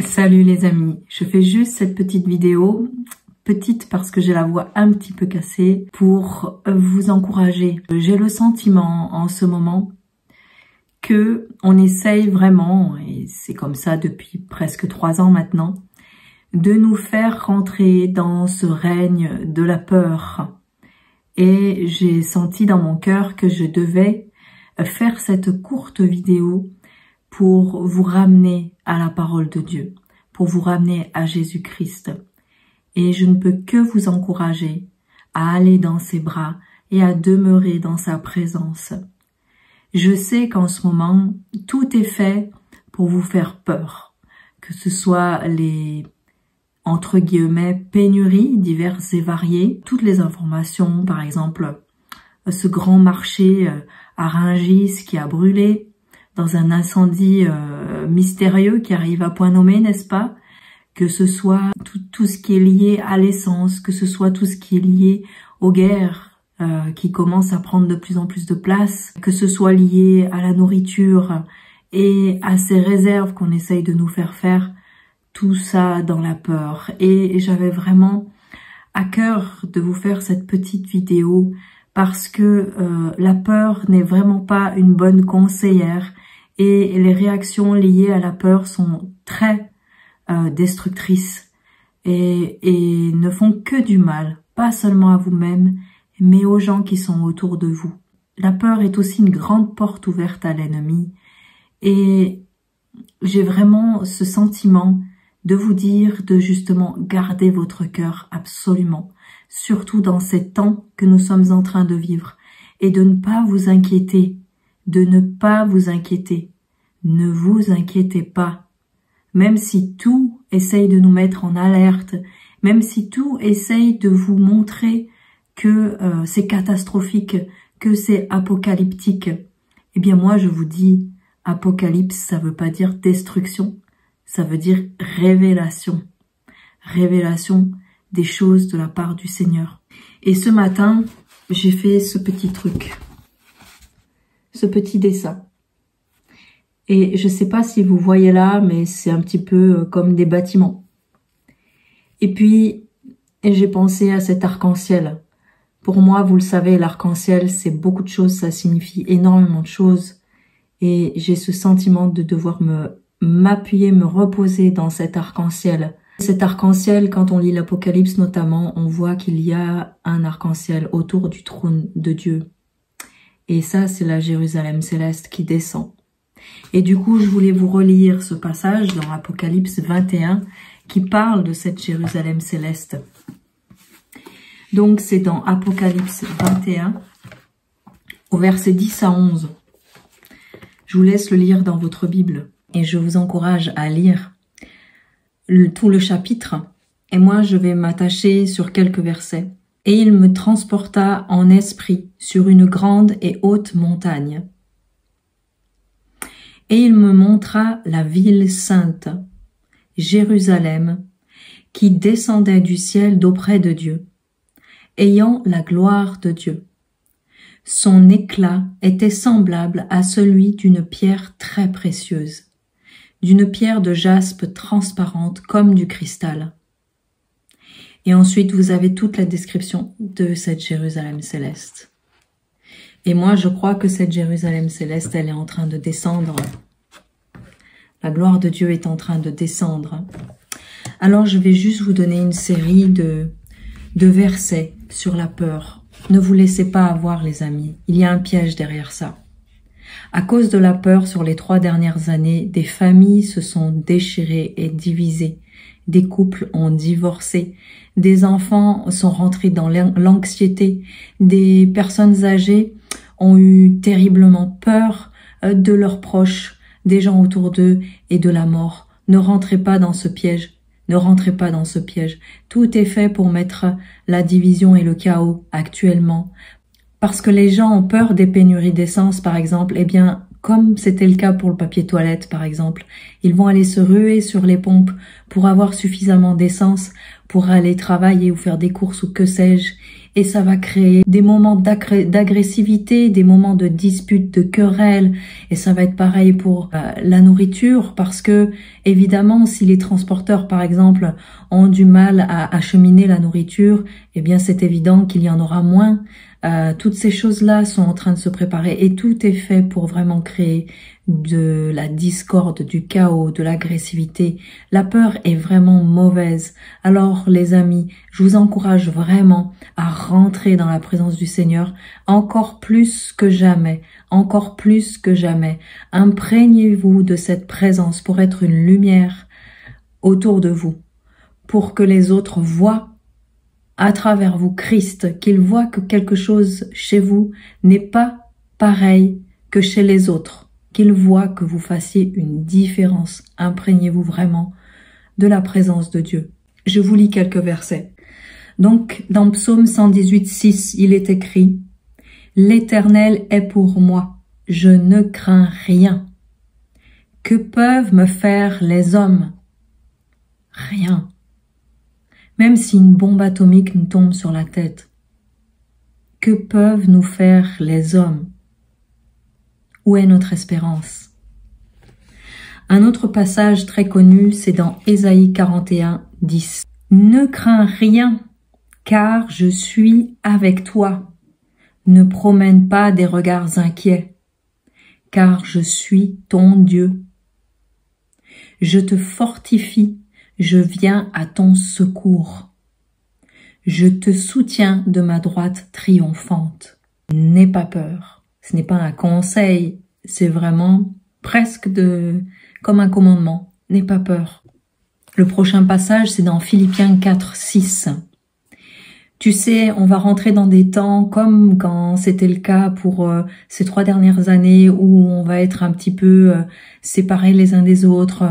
Salut les amis, je fais juste cette petite vidéo, petite parce que j'ai la voix un petit peu cassée, pour vous encourager. J'ai le sentiment en ce moment que on essaye vraiment, et c'est comme ça depuis presque 3 ans maintenant, de nous faire rentrer dans ce règne de la peur. Et j'ai senti dans mon cœur que je devais faire cette courte vidéo pour vous ramener à la parole de Dieu, pour vous ramener à Jésus-Christ. Et je ne peux que vous encourager à aller dans ses bras et à demeurer dans sa présence. Je sais qu'en ce moment, tout est fait pour vous faire peur, que ce soit les, entre guillemets, pénuries diverses et variées, toutes les informations, par exemple, ce grand marché à Rungis qui a brûlé, dans un incendie mystérieux qui arrive à point nommé, n'est-ce pas? Que ce soit tout ce qui est lié à l'essence, que ce soit tout ce qui est lié aux guerres qui commencent à prendre de plus en plus de place, que ce soit lié à la nourriture et à ces réserves qu'on essaye de nous faire, tout ça dans la peur. Et j'avais vraiment à cœur de vous faire cette petite vidéo parce que la peur n'est vraiment pas une bonne conseillère et les réactions liées à la peur sont très destructrices et ne font que du mal, pas seulement à vous-même, mais aux gens qui sont autour de vous. La peur est aussi une grande porte ouverte à l'ennemi et j'ai vraiment ce sentiment de vous dire de justement garder votre cœur absolument, surtout dans ces temps que nous sommes en train de vivre, et de ne pas vous inquiéter, de ne pas vous inquiéter. Ne vous inquiétez pas. Même si tout essaye de nous mettre en alerte, même si tout essaye de vous montrer que c'est catastrophique, que c'est apocalyptique, eh bien moi je vous dis, apocalypse ça veut pas dire destruction, ça veut dire révélation. Révélation des choses de la part du Seigneur. Et ce matin, j'ai fait ce petit truc, ce petit dessin. Et je sais pas si vous voyez là, mais c'est un petit peu comme des bâtiments. Et puis, j'ai pensé à cet arc-en-ciel. Pour moi, vous le savez, l'arc-en-ciel, c'est beaucoup de choses, ça signifie énormément de choses. Et j'ai ce sentiment de devoir m'appuyer, me reposer dans cet arc-en-ciel. Cet arc-en-ciel, quand on lit l'Apocalypse notamment, on voit qu'il y a un arc-en-ciel autour du trône de Dieu. Et ça, c'est la Jérusalem céleste qui descend. Et du coup, je voulais vous relire ce passage dans Apocalypse 21 qui parle de cette Jérusalem céleste. Donc, c'est dans Apocalypse 21 au verset 10 à 11. Je vous laisse le lire dans votre Bible et je vous encourage à lire tout le chapitre. Et moi, je vais m'attacher sur quelques versets. Et il me transporta en esprit sur une grande et haute montagne. Et il me montra la ville sainte, Jérusalem, qui descendait du ciel d'auprès de Dieu, ayant la gloire de Dieu. Son éclat était semblable à celui d'une pierre très précieuse, d'une pierre de jaspe transparente comme du cristal. Et ensuite, vous avez toute la description de cette Jérusalem céleste. Et moi, je crois que cette Jérusalem céleste, elle est en train de descendre. La gloire de Dieu est en train de descendre. Alors, je vais juste vous donner une série de versets sur la peur. Ne vous laissez pas avoir, les amis. Il y a un piège derrière ça. À cause de la peur, sur les 3 dernières années, des familles se sont déchirées et divisées. Des couples ont divorcé. Des enfants sont rentrés dans l'anxiété. Des personnes âgées ont eu terriblement peur de leurs proches, des gens autour d'eux et de la mort. Ne rentrez pas dans ce piège. Ne rentrez pas dans ce piège. Tout est fait pour mettre la division et le chaos actuellement. Parce que les gens ont peur des pénuries d'essence, par exemple. Eh bien, comme c'était le cas pour le papier toilette, par exemple, ils vont aller se ruer sur les pompes pour avoir suffisamment d'essence pour aller travailler ou faire des courses ou que sais-je. et ça va créer des moments d'agressivité, des moments de dispute, de querelle, et ça va être pareil pour la nourriture, parce que évidemment, si les transporteurs, par exemple, ont du mal à acheminer la nourriture, eh bien c'est évident qu'il y en aura moins. Toutes ces choses-là sont en train de se préparer et tout est fait pour vraiment créer de la discorde, du chaos, de l'agressivité. La peur est vraiment mauvaise. Alors les amis, je vous encourage vraiment à rentrer dans la présence du Seigneur encore plus que jamais, encore plus que jamais. Imprégnez-vous de cette présence pour être une lumière autour de vous, pour que les autres voient à travers vous Christ, qu'ils voient que quelque chose chez vous n'est pas pareil que chez les autres, qu'ils voient que vous fassiez une différence. Imprégnez-vous vraiment de la présence de Dieu. Je vous lis quelques versets. Donc, dans Psaume 118, 6, il est écrit « L'Éternel est pour moi, je ne crains rien. Que peuvent me faire les hommes? Rien. » Même si une bombe atomique nous tombe sur la tête, que peuvent nous faire les hommes? Où est notre espérance? Un autre passage très connu, c'est dans Ésaïe 41, 10. « Ne crains rien, car je suis avec toi. Ne promène pas des regards inquiets, car je suis ton Dieu. Je te fortifie. Je viens à ton secours. Je te soutiens de ma droite triomphante. N'aie pas peur. Ce n'est pas un conseil, c'est vraiment presque comme un commandement. N'aie pas peur. Le prochain passage, c'est dans Philippiens 4, 6. Tu sais, on va rentrer dans des temps comme quand c'était le cas pour ces 3 dernières années où on va être un petit peu séparés les uns des autres,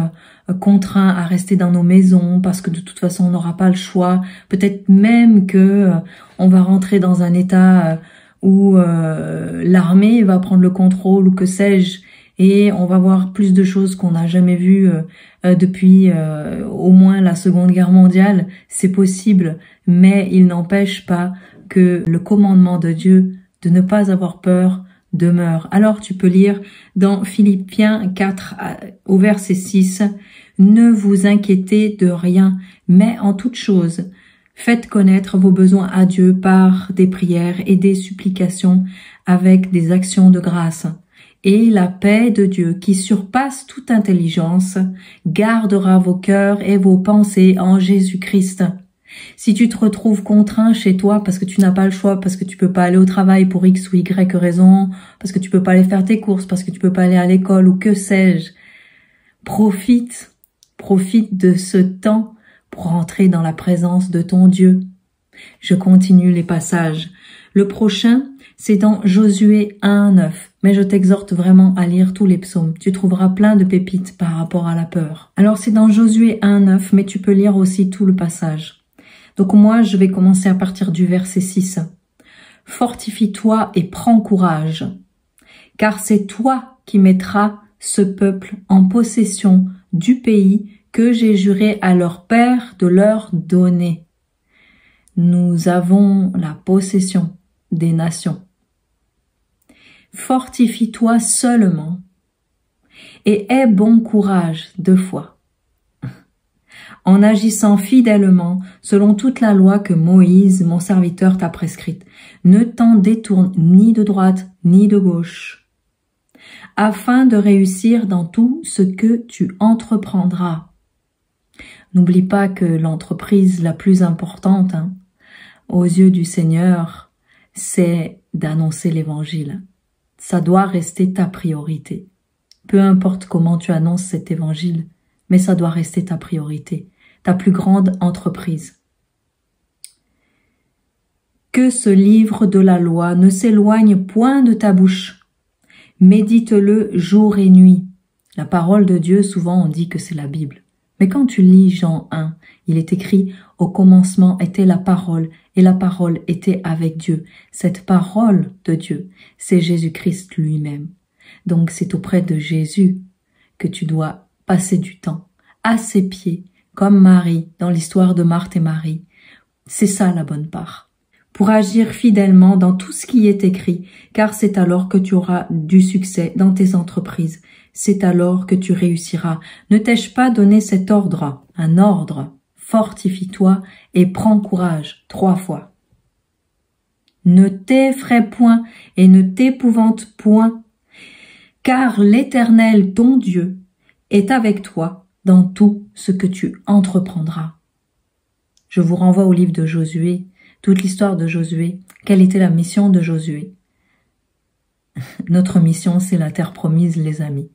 contraints à rester dans nos maisons parce que de toute façon on n'aura pas le choix. Peut-être même que on va rentrer dans un état où l'armée va prendre le contrôle ou que sais-je, et on va voir plus de choses qu'on n'a jamais vues depuis au moins la Seconde Guerre mondiale. C'est possible, mais il n'empêche pas que le commandement de Dieu de ne pas avoir peur demeure. Alors tu peux lire dans Philippiens 4 au verset 6, « Ne vous inquiétez de rien, mais en toute chose, faites connaître vos besoins à Dieu par des prières et des supplications avec des actions de grâce. Et la paix de Dieu, qui surpasse toute intelligence, gardera vos cœurs et vos pensées en Jésus-Christ. » Si tu te retrouves contraint chez toi parce que tu n'as pas le choix, parce que tu peux pas aller au travail pour X ou Y raison, parce que tu peux pas aller faire tes courses, parce que tu peux pas aller à l'école ou que sais-je, profite de ce temps pour rentrer dans la présence de ton Dieu. Je continue les passages. Le prochain, c'est dans Josué 1, 9. Mais je t'exhorte vraiment à lire tous les psaumes. Tu trouveras plein de pépites par rapport à la peur. Alors c'est dans Josué 1, 9, mais tu peux lire aussi tout le passage. Donc moi, je vais commencer à partir du verset 6. « Fortifie-toi et prends courage, car c'est toi qui mettras ce peuple en possession du pays que j'ai juré à leur père de leur donner. » Nous avons la possession des nations. Fortifie-toi seulement et aie bon courage 2 fois. En agissant fidèlement selon toute la loi que Moïse, mon serviteur, t'a prescrite. Ne t'en détourne ni de droite ni de gauche, afin de réussir dans tout ce que tu entreprendras. N'oublie pas que l'entreprise la plus importante, aux yeux du Seigneur, c'est d'annoncer l'évangile. Ça doit rester ta priorité. Peu importe comment tu annonces cet évangile, mais ça doit rester ta priorité, ta plus grande entreprise. Que ce livre de la loi ne s'éloigne point de ta bouche. Médite-le jour et nuit. La parole de Dieu, souvent on dit que c'est la Bible. Mais quand tu lis Jean 1, il est écrit « Au commencement était la parole, et la parole était avec Dieu. » Cette parole de Dieu, c'est Jésus-Christ lui-même. Donc c'est auprès de Jésus que tu dois passer du temps, à ses pieds, comme Marie dans l'histoire de Marthe et Marie. C'est ça la bonne part. pour agir fidèlement dans tout ce qui est écrit, car c'est alors que tu auras du succès dans tes entreprises. C'est alors que tu réussiras. Ne t'ai-je pas donné cet ordre, un ordre? Fortifie-toi et prends courage 3 fois. Ne t'effraie point et ne t'épouvante point, car l'Éternel, ton Dieu, est avec toi dans tout ce que tu entreprendras. Je vous renvoie au livre de Josué, toute l'histoire de Josué. Quelle était la mission de Josué? Notre mission, c'est la terre promise, les amis.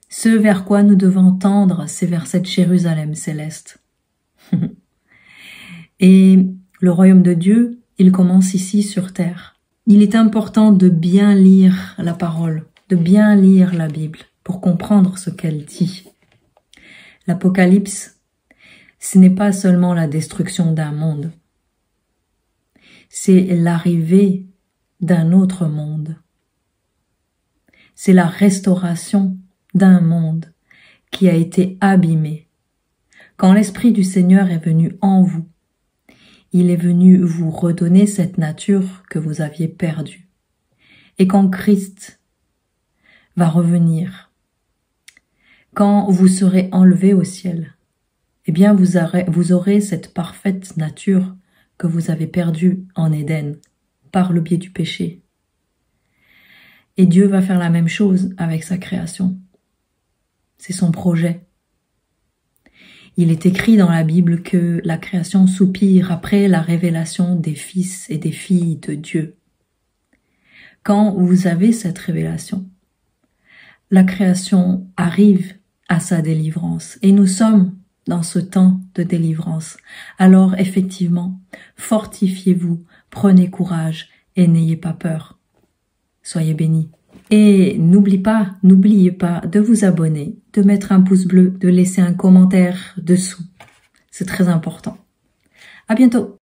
Ce vers quoi nous devons tendre, c'est vers cette Jérusalem céleste. Et le royaume de Dieu, il commence ici sur terre. Il est important de bien lire la parole, de bien lire la Bible pour comprendre ce qu'elle dit. L'Apocalypse, ce n'est pas seulement la destruction d'un monde, c'est l'arrivée d'un autre monde. C'est la restauration d'un monde qui a été abîmé. Quand l'Esprit du Seigneur est venu en vous, il est venu vous redonner cette nature que vous aviez perdue. Et quand Christ va revenir, quand vous serez enlevés au ciel, eh bien vous aurez cette parfaite nature que vous avez perdue en Éden par le biais du péché. Et Dieu va faire la même chose avec sa création. C'est son projet. Il est écrit dans la Bible que la création soupire après la révélation des fils et des filles de Dieu. Quand vous avez cette révélation, la création arrive à sa délivrance et nous sommes dans ce temps de délivrance. Alors effectivement, fortifiez-vous, prenez courage et n'ayez pas peur. Soyez bénis. Et n'oubliez pas de vous abonner, de mettre un pouce bleu, de laisser un commentaire dessous. C'est très important. À bientôt.